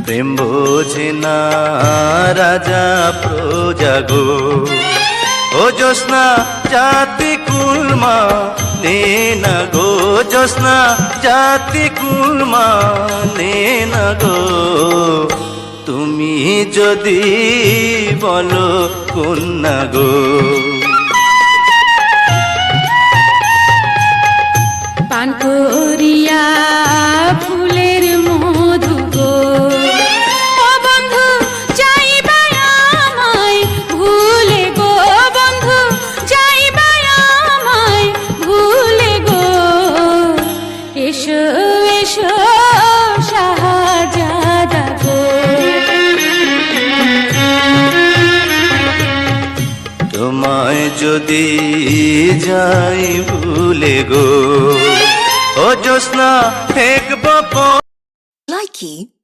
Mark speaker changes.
Speaker 1: প্রেম বোঝে না রাজা প্রজা গো। ও জ্যোৎস্না জাতি কুলমা নে না গো, জ্যোৎস্না জাতি কুলমা নে না গো। তুমি যদি বলো কন্যা গো।
Speaker 2: পান করিয়া ফুলের মধু গো, ও বন্ধু যাইবা আমায় ভুলে গো, বন্ধু যাইবা আমায় ভুলে গো। এসো এসো শাহজাদা গো।
Speaker 1: তোমায় যদি যাই ভুলে গো, ও জ্যোৎস্না ফেকব
Speaker 3: Likey